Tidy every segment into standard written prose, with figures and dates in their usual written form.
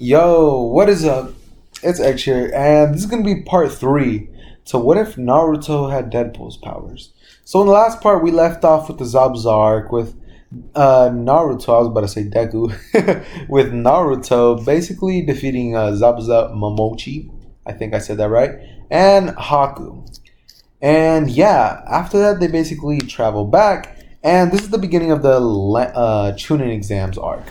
Yo, what is up? It's X here, and this is gonna be part three to what if Naruto had Deadpool's powers. So in the last part, we left off with the Zabuza arc with Naruto. I was about to say Deku, with Naruto basically defeating Zabuza Momochi. I think I said that right, and Haku. And yeah, after that, they basically travel back, and this is the beginning of the Chunin exams arc.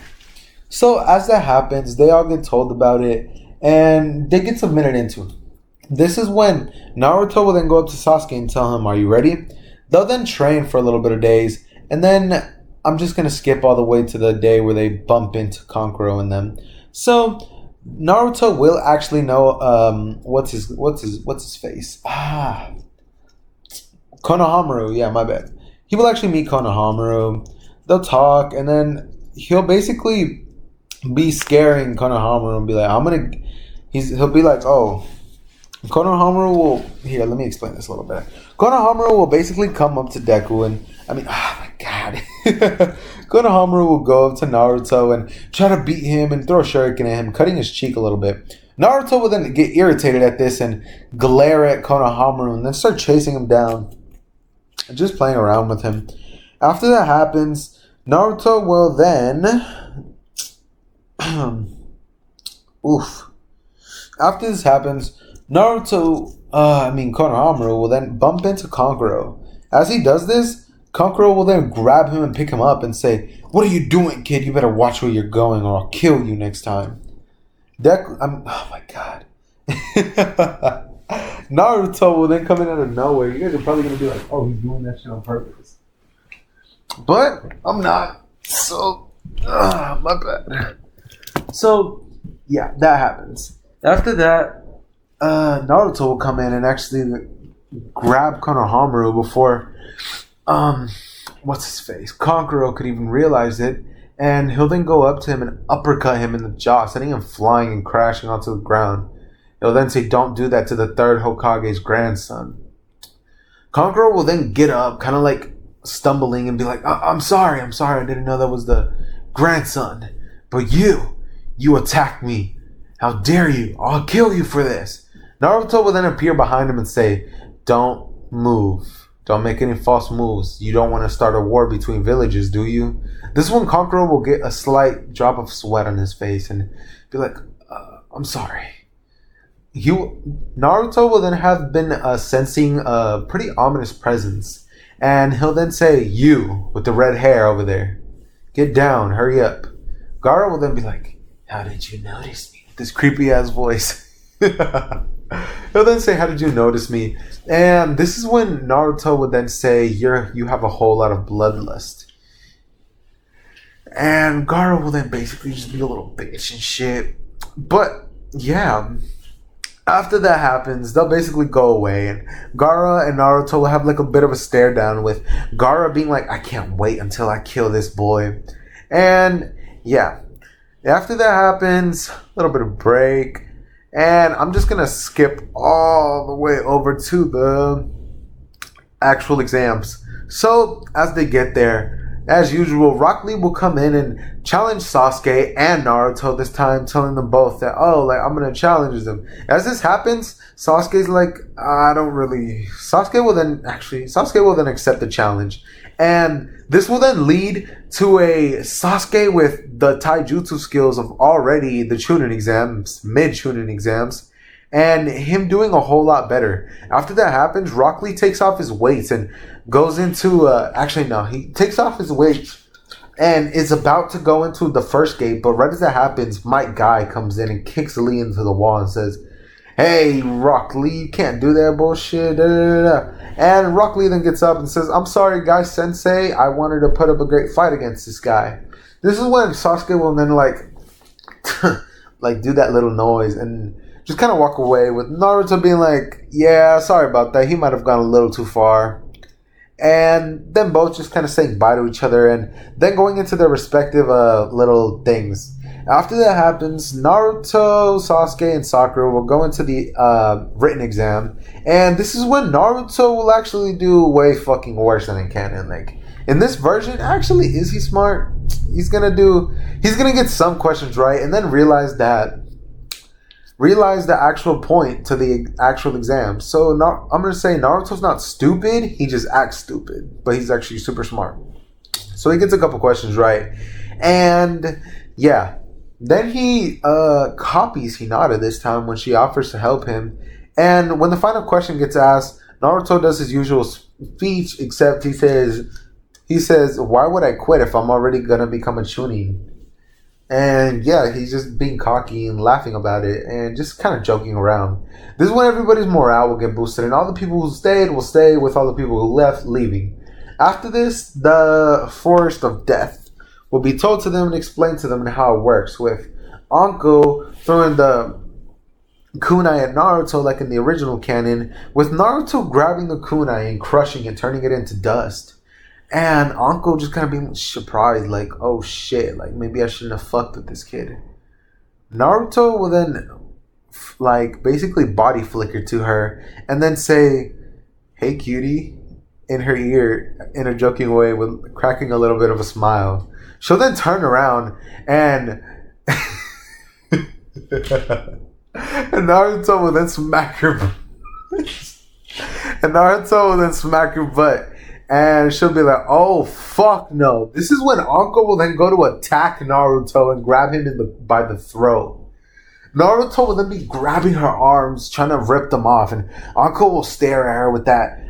So as that happens, they all get told about it, and they get submitted into it. This is when Naruto will then go up to Sasuke and tell him, "Are you ready?" They'll then train for a little bit of days, and then I'm just gonna skip all the way to the day where they bump into Kankuro and them. So Naruto will actually know what's his face. Konohamaru. Yeah, my bad. He will actually meet Konohamaru. They'll talk, and then he'll basically be scaring Konohamaru and be like, he'll be like, oh, Konohamaru will, here, let me explain this a little bit. Konohamaru will basically come up to Deku and, oh my god. Konohamaru will go up to Naruto and try to beat him and throw a shuriken at him, cutting his cheek a little bit. Naruto will then get irritated at this and glare at Konohamaru and then start chasing him down and just playing around with him. After that happens, Naruto will then oof. After this happens, Konohamaru will then bump into Kankuro. As he does this, Kankuro will then grab him and pick him up and say, "What are you doing, kid? You better watch where you're going or I'll kill you next time." Oh my god. Naruto will then come in out of nowhere. You guys are probably going to be like, "Oh, he's doing that shit on purpose." But I'm not. So, my bad. So, yeah, that happens. After that, Naruto will come in and actually grab Konohamaru before, what's his face? Kankuro could even realize it, and he'll then go up to him and uppercut him in the jaw, sending him flying and crashing onto the ground. He'll then say, "Don't do that to the third Hokage's grandson." Kankuro will then get up, kind of like stumbling, and be like, I'm sorry, I didn't know that was the grandson. But you attacked me. How dare you? I'll kill you for this. Naruto will then appear behind him and say, "Don't move. Don't make any false moves. You don't want to start a war between villages, do you?" This one, Kankuro will get a slight drop of sweat on his face and be like, "I'm sorry." Naruto will then have been sensing a pretty ominous presence. And he'll then say, "You, with the red hair over there, get down, hurry up." Gaara will then be like, "How did you notice me?" With this creepy ass voice. He'll then say, "How did you notice me?" And this is when Naruto would then say, you have a whole lot of bloodlust. And Gaara will then basically just be a little bitch and shit. But yeah, after that happens, they'll basically go away, and Gaara and Naruto will have like a bit of a stare down, with Gaara being like, "I can't wait until I kill this boy." And yeah, after that happens, a little bit of break, and I'm just gonna skip all the way over to the actual exams. So as they get there, as usual, Rock Lee will come in and challenge Sasuke and Naruto this time, telling them both that, I'm gonna challenge them. As this happens, Sasuke's like, I don't really. Sasuke will then accept the challenge. And this will then lead to a Sasuke with the taijutsu skills of already the Chunin exams, mid-Chunin exams, and him doing a whole lot better. After that happens, Rock Lee takes off his weights and goes into, he takes off his weights and is about to go into the first gate, but right as that happens, Mike Guy comes in and kicks Lee into the wall and says, "Hey, Rock Lee, you can't do that bullshit, da, da, da, da." And Rock Lee then gets up and says, "I'm sorry, Guy Sensei, I wanted to put up a great fight against this guy." This is when Sasuke will then do that little noise and just kind of walk away, with Naruto being like, "Yeah, sorry about that. He might have gone a little too far." And then both just kind of saying bye to each other and then going into their respective little things. After that happens, Naruto, Sasuke, and Sakura will go into the written exam. And this is when Naruto will actually do way fucking worse than in canon. Like, In this version, actually, is he smart? He's gonna get some questions right, and then realize the actual point to the actual exam. So I'm gonna say Naruto's not stupid. He just acts stupid, but he's actually super smart. So he gets a couple questions right, and yeah, then he copies Hinata this time when she offers to help him. And when the final question gets asked, Naruto does his usual speech, except he says, "Why would I quit if I'm already gonna become a Chunin?" And yeah, he's just being cocky and laughing about it and just kind of joking around. This is when everybody's morale will get boosted, and all the people who stayed will stay with all the people who left leaving. After this, the Forest of Death will be told to them and explained to them how it works, with Anko throwing the kunai at Naruto like in the original canon, with Naruto grabbing the kunai and crushing it, turning it into dust. And Anko just kind of being surprised, like, oh shit, like maybe I shouldn't have fucked with this kid. Naruto will then, like, basically body flicker to her and then say, "Hey cutie," in her ear in a joking way with cracking a little bit of a smile. She'll then turn around and and Naruto will then smack her butt. And she'll be like, "Oh fuck no!" This is when Anko will then go to attack Naruto and grab him by the throat. Naruto will then be grabbing her arms, trying to rip them off, and Anko will stare at her with that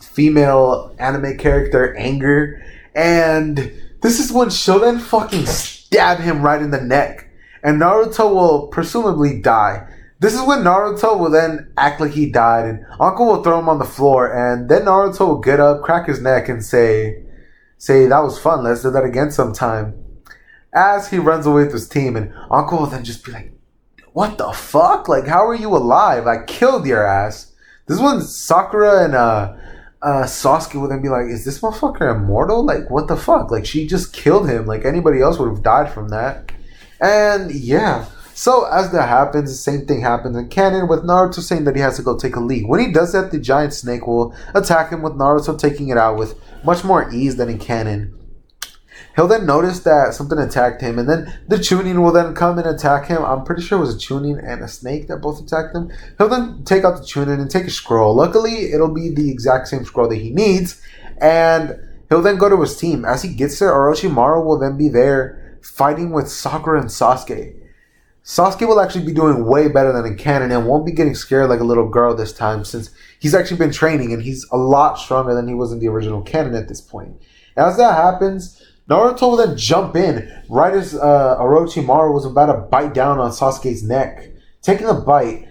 female anime character anger. And this is when she'll then fucking stab him right in the neck, and Naruto will presumably die. This is when Naruto will then act like he died, and Uncle will throw him on the floor, and then Naruto will get up, crack his neck, and say, "That was fun, let's do that again sometime." As he runs away with his team, and Uncle will then just be like, "What the fuck? Like, how are you alive? I killed your ass." This is when Sakura and Sasuke will then be like, "Is this motherfucker immortal? Like, what the fuck? Like, she just killed him. Like, anybody else would have died from that." And yeah. So as that happens, the same thing happens in canon with Naruto saying that he has to go take a leak. When he does that, the giant snake will attack him, with Naruto taking it out with much more ease than in canon. He'll then notice that something attacked him, and then the Chunin will then come and attack him. I'm pretty sure it was a Chunin and a snake that both attacked him. He'll then take out the Chunin and take a scroll. Luckily, it'll be the exact same scroll that he needs, and he'll then go to his team. As he gets there, Orochimaru will then be there fighting with Sakura and Sasuke. Sasuke will actually be doing way better than in canon and won't be getting scared like a little girl this time, since he's actually been training and he's a lot stronger than he was in the original canon at this point. As that happens, Naruto will then jump in right as Orochimaru was about to bite down on Sasuke's neck. Taking the bite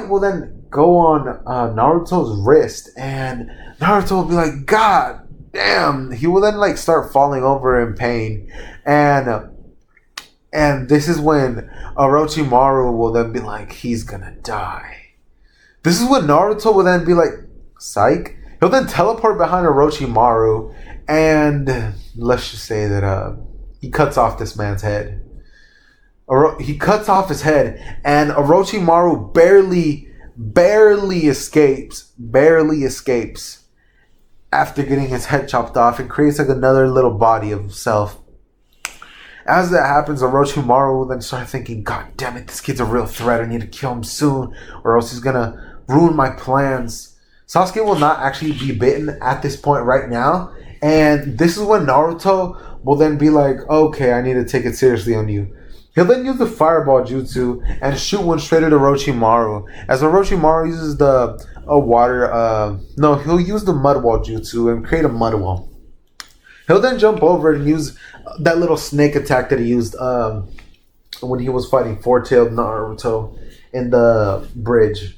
will then go on Naruto's wrist, and Naruto will be like, "God damn!" He will then like start falling over in pain, and this is when Orochimaru will then be like, "He's gonna die." This is when Naruto will then be like, "Psych." He'll then teleport behind Orochimaru, and let's just say that he cuts off this man's head. He cuts off his head, and Orochimaru barely escapes after getting his head chopped off, and creates like another little body of himself. As that happens, Orochimaru will then start thinking, "God damn it, this kid's a real threat. I need to kill him soon, or else he's gonna ruin my plans." Sasuke will not actually be bitten at this point right now, and this is when Naruto will then be like, "Okay, I need to take it seriously on you." He'll then use the fireball jutsu and shoot one straight at Orochimaru. As Orochimaru uses he'll use the mud wall jutsu and create a mud wall. He'll then jump over and use that little snake attack that he used when he was fighting four-tailed Naruto in the bridge.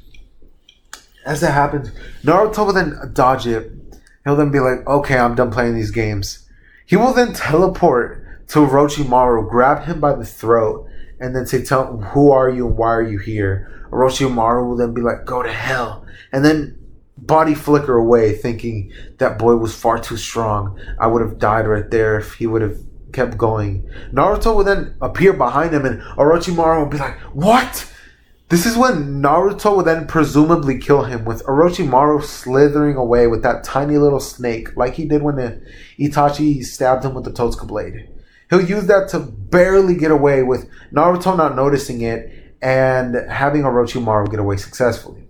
As that happens, Naruto will then dodge it. He'll then be like, "Okay, I'm done playing these games." He will then teleport to Orochimaru, grab him by the throat, and then say, "Who are you and why are you here?" Orochimaru will then be like, "Go to hell," and then body flicker away, thinking that boy was far too strong. I would have died right there if he would have kept going. Naruto will then appear behind him, and Orochimaru will be like, "What?" This is when Naruto would then presumably kill him, with Orochimaru slithering away with that tiny little snake, like he did when Itachi stabbed him with the Totsuka blade. He'll use that to barely get away, with Naruto not noticing it and having Orochimaru get away successfully.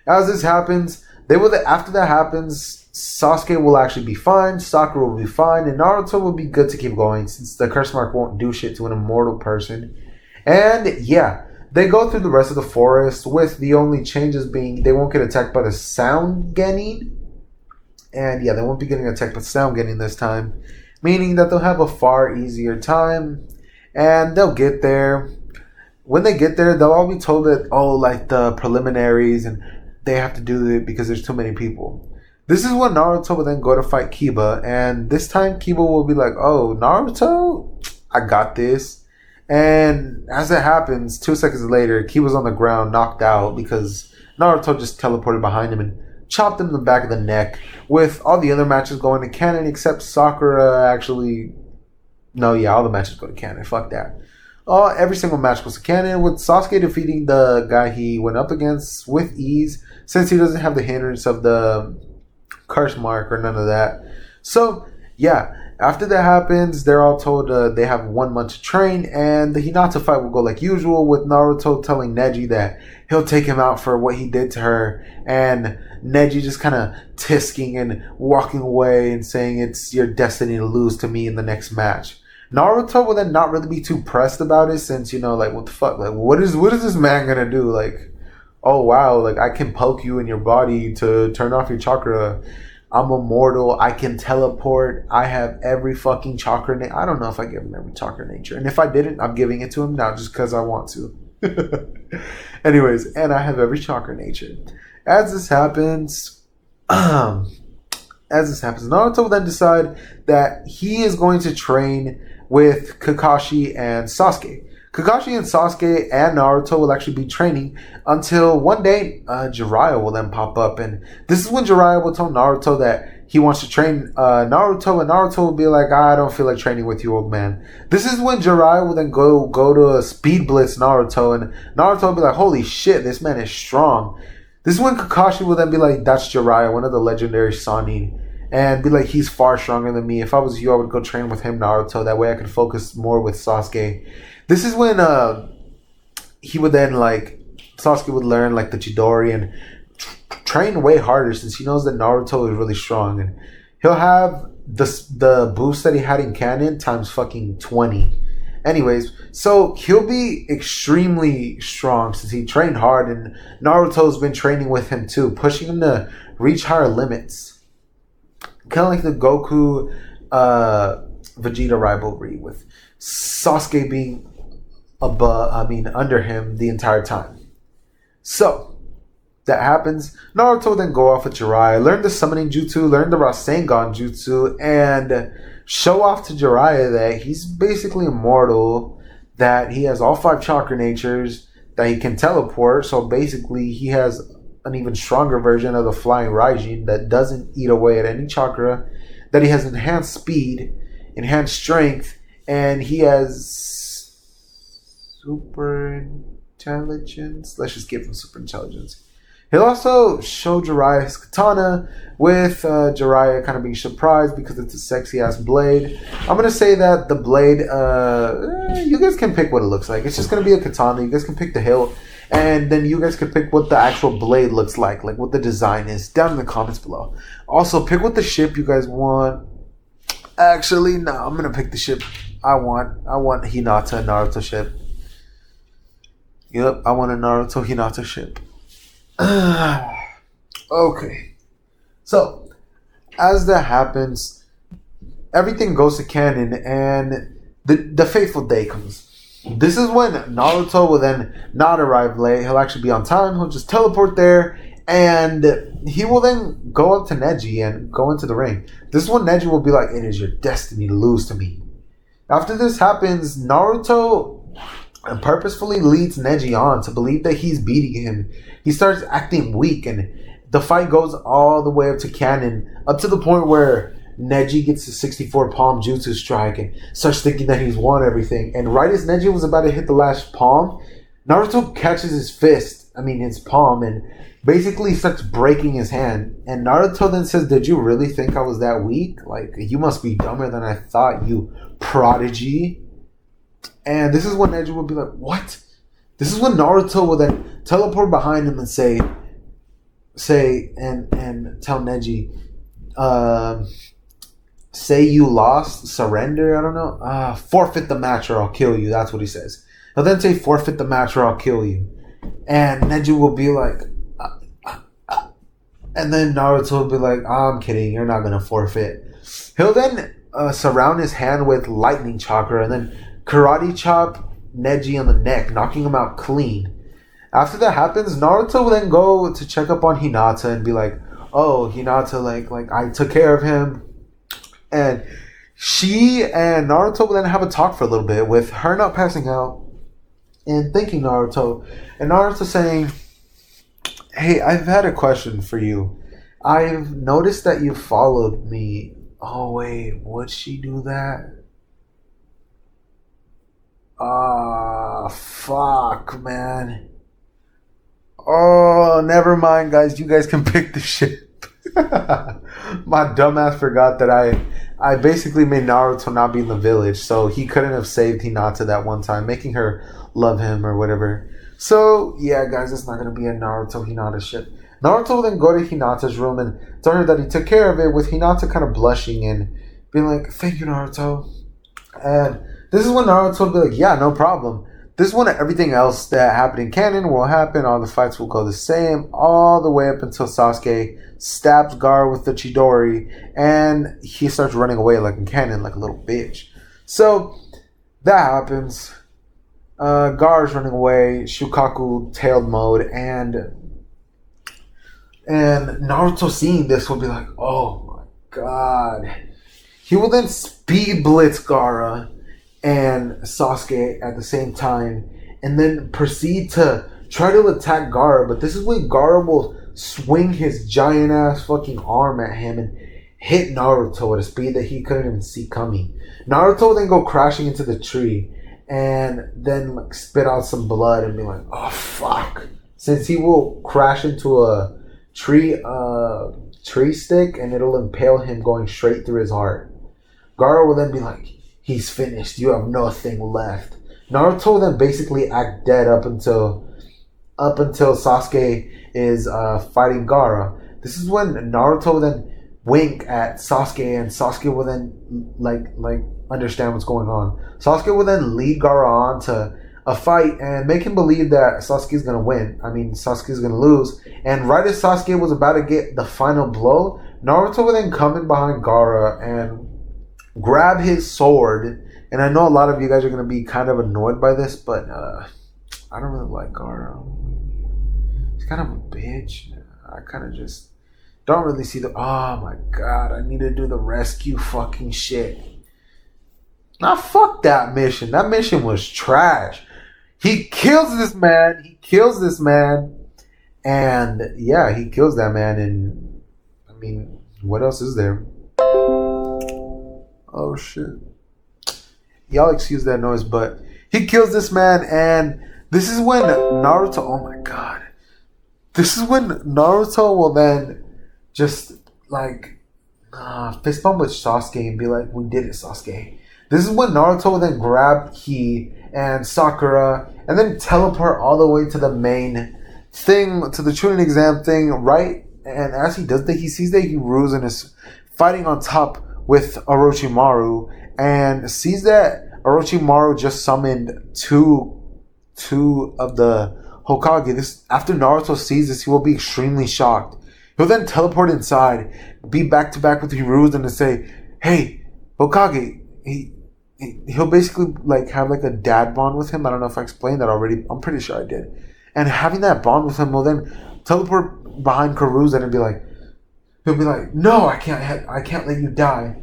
As this happens, after that happens, Sasuke will actually be fine, Sakura will be fine, and Naruto will be good to keep going, since the curse mark won't do shit to an immortal person. And yeah, they go through the rest of the forest, with the only changes being they won't get attacked by the sound Genin. And yeah, they won't be getting attacked by sound Genin this time, meaning that they'll have a far easier time, and they'll get there. When they get there, they'll all be told that, oh, like the preliminaries, and they have to do it because there's too many people. This is when Naruto will then go to fight Kiba, and this time Kiba will be like, oh, Naruto, I got this. And as it happens, 2 seconds later, Kiba's on the ground, knocked out, because Naruto just teleported behind him and chopped him in the back of the neck, with all the other matches going to canon, except Sakura actually... No, yeah, all the matches go to canon. Fuck that. Every single match goes to canon, with Sasuke defeating the guy he went up against with ease, since he doesn't have the hindrance of the curse mark or none of that. So, yeah. After that happens, they're all told they have 1 month to train, and the Hinata fight will go like usual, with Naruto telling Neji that he'll take him out for what he did to her, and Neji just kind of tisking and walking away and saying it's your destiny to lose to me in the next match. Naruto will then not really be too pressed about it, since, you know, like, what the fuck, like, what is this man gonna do? Like, oh wow, like, I can poke you in your body to turn off your chakra. I'm immortal. I can teleport. I have every fucking chakra. I don't know if I give him every chakra nature. And if I didn't, I'm giving it to him now just because I want to. Anyways, and I have every chakra nature. As this happens, Naruto will then decide that he is going to train with Kakashi and Sasuke. Kakashi and Sasuke and Naruto will actually be training until one day Jiraiya will then pop up, and this is when Jiraiya will tell Naruto that he wants to train Naruto, and Naruto will be like, I don't feel like training with you, old man. This is when Jiraiya will then go to speed blitz Naruto, and Naruto will be like, holy shit, this man is strong. This is when Kakashi will then be like, that's Jiraiya, one of the legendary Sannin, and be like, he's far stronger than me. If I was you, I would go train with him, Naruto. That way I could focus more with Sasuke. This is when he would then, like, Sasuke would learn, like, the Chidori and train way harder, since he knows that Naruto is really strong. And he'll have the boost that he had in canon times fucking 20. Anyways, so he'll be extremely strong since he trained hard, and Naruto's been training with him too, pushing him to reach higher limits. Kind of like the Goku Vegeta rivalry, with Sasuke being under him the entire time. So that happens. Naruto then go off with Jiraiya, learn the summoning jutsu, learn the Rasengan jutsu, and show off to Jiraiya that he's basically immortal, that he has all 5 chakra natures, that he can teleport. So basically he has an even stronger version of the flying Raijin that doesn't eat away at any chakra, that he has enhanced speed, enhanced strength, and he has super intelligence. Let's just give him super intelligence. He'll also show Jiraiya his katana, with Jiraiya kind of being surprised because it's a sexy ass blade. I'm going to say that the blade, you guys can pick what it looks like. It's just going to be a katana. You guys can pick the hilt, and then you guys can pick what the actual blade looks like what the design is, down in the comments below. Also, pick what the ship you guys want. Actually, no, I'm going to pick the ship I want. I want Hinata Naruto ship. Yep, I want a Naruto Hinata ship. Okay. So, as that happens, everything goes to canon, and the fateful day comes. This is when Naruto will then not arrive late. He'll actually be on time. He'll just teleport there, and he will then go up to Neji and go into the ring. This is when Neji will be like, it is your destiny to lose to me. After this happens, Naruto purposefully leads Neji on to believe that he's beating him. He starts acting weak, and the fight goes all the way up to canon, up to the point where Neji gets the 64 palm jutsu strike and starts thinking that he's won everything. And right as Neji was about to hit the last palm, Naruto catches his fist, his palm, and basically starts breaking his hand. And Naruto then says, "Did you really think I was that weak? Like, you must be dumber than I thought, you prodigy." And this is when Neji would be like, "What?" This is when Naruto will then teleport behind him and say and tell Neji, say you lost, surrender, I don't know, forfeit the match or I'll kill you. That's what he says. He'll then say, forfeit the match or I'll kill you. And Neji will be like, and then Naruto will be like, I'm kidding, you're not going to forfeit. He'll then surround his hand with lightning chakra and then karate chop Neji on the neck, knocking him out clean. After that happens, Naruto will then go to check up on Hinata and be like, oh, Hinata, like I took care of him. And she and Naruto will then have a talk for a little bit, with her not passing out and thanking Naruto. And Naruto saying, hey, I've had a question for you. I've noticed that you followed me. Oh, wait, would she do that? Fuck, man. Oh, never mind, guys. You guys can pick the shit. My dumbass forgot that I basically made Naruto not be in the village, so he couldn't have saved Hinata that one time, making her love him or whatever. So, yeah, guys, it's not going to be a Naruto-Hinata shit. Naruto will then go to Hinata's room and tell her that he took care of it, with Hinata kind of blushing and being like, thank you, Naruto. And this is when Naruto will be like, yeah, no problem. This is when everything else that happened in canon will happen. All the fights will go the same all the way up until Sasuke stabs Gaara with the Chidori and he starts running away like in canon, like a little bitch. So that happens. Gaara's running away, Shukaku tailed mode, and Naruto seeing this will be like, oh my god. He will then speed blitz Gaara and Sasuke at the same time, and then proceed to try to attack Gaara. But this is when Gaara will swing his giant ass fucking arm at him and hit Naruto at a speed that he couldn't even see coming. Naruto will then go crashing into the tree and then like spit out some blood and be like, oh fuck. Since he will crash into a tree stick and it'll impale him going straight through his heart. Gaara will then be like, he's finished. You have nothing left. Naruto will then basically act dead up until Sasuke is fighting Gaara. This is when Naruto will then wink at Sasuke, and Sasuke will then like understand what's going on. Sasuke will then lead Gaara on to a fight and make him believe that Sasuke's gonna win. Sasuke's gonna lose. And right as Sasuke was about to get the final blow, Naruto will then come in behind Gaara and grab his sword. And I know a lot of you guys are going to be kind of annoyed by this, but I don't really like Gaara. He's kind of a bitch. I kind of just don't really see the... Oh my god, I need to do the rescue fucking shit. Nah, fuck that mission. That mission was trash. He kills this man. And yeah, he kills that man. And what else is there? Oh shit. Y'all excuse that noise, but he kills this man, and this is when Naruto, oh my god. This is when Naruto will then just like fist bump with Sasuke and be like, we did it, Sasuke. This is when Naruto will then grab Ki and Sakura and then teleport all the way to the main thing, to the Chunin exam thing, right? And as he does that, he sees that Hiruzen is fighting on top with Orochimaru, and sees that Orochimaru just summoned two of the Hokage. This, after Naruto sees this, he will be extremely shocked. He'll then teleport inside, be back to back with Hiruzen and say, hey, Hokage. He'll basically like have like a dad bond with him. I don't know if I explained that already. I'm pretty sure I did. And having that bond with him will then teleport behind Hiruzen and be like, he'll be like, no, I can't let you die.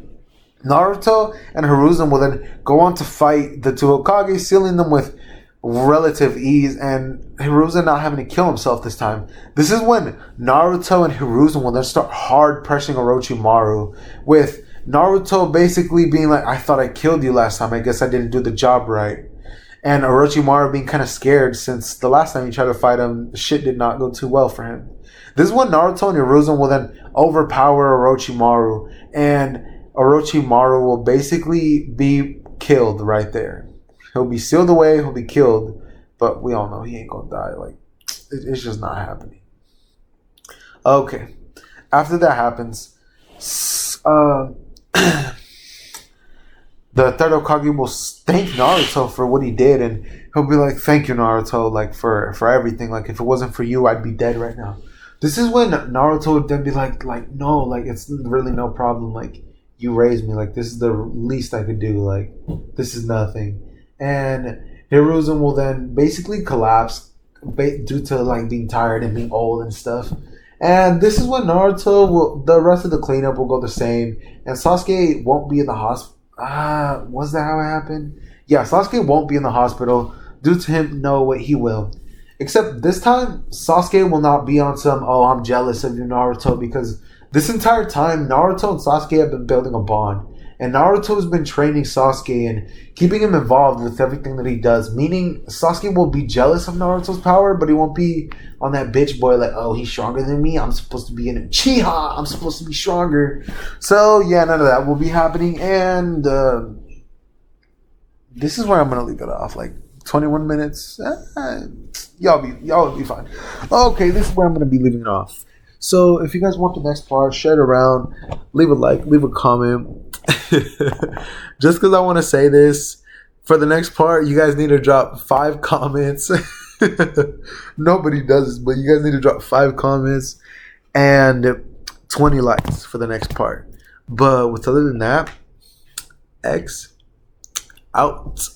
Naruto and Hiruzen will then go on to fight the two Hokage, sealing them with relative ease, and Hiruzen not having to kill himself this time. This is when Naruto and Hiruzen will then start hard pressing Orochimaru, with Naruto basically being like, I thought I killed you last time. I guess I didn't do the job right. and Orochimaru being kind of scared since the last time he tried to fight him, shit did not go too well for him. This is when Naruto and Hiruzen will then overpower Orochimaru, and Orochimaru will basically be killed right there. He'll be sealed away, he'll be killed, but we all know he ain't gonna die. Like, it's just not happening. Okay. After that happens, the third Hokage will thank Naruto for what he did, and he'll be like, "Thank you, Naruto, like for everything. Like if it wasn't for you, I'd be dead right now." This is when Naruto would then be like no, like it's really no problem. Like you raised me. Like this is the least I could do. Like this is nothing. And Hiruzen will then basically collapse due to like being tired and being old and stuff. And this is when Naruto will, the rest of the cleanup will go the same, and Sasuke won't be in the hospital. Was that how it happened? Yeah, Sasuke won't be in the hospital due to him know what he will. Except this time, Sasuke will not be on some, oh, I'm jealous of you, Naruto, because this entire time, Naruto and Sasuke have been building a bond. And Naruto has been training Sasuke and keeping him involved with everything that he does. Meaning, Sasuke will be jealous of Naruto's power, but he won't be on that bitch boy like, oh, he's stronger than me. I'm supposed to be in a Chiha. I'm supposed to be stronger. So, yeah, none of that will be happening. And this is where I'm going to leave it off. Like, 21 minutes. Y'all will be fine. Okay, this is where I'm going to be leaving it off. So, if you guys want the next part, share it around. Leave a like. Leave a comment. Just because I want to say this, for the next part, you guys need to drop 5 comments. Nobody does this, but you guys need to drop 5 comments and 20 likes for the next part. But with other than that, X out.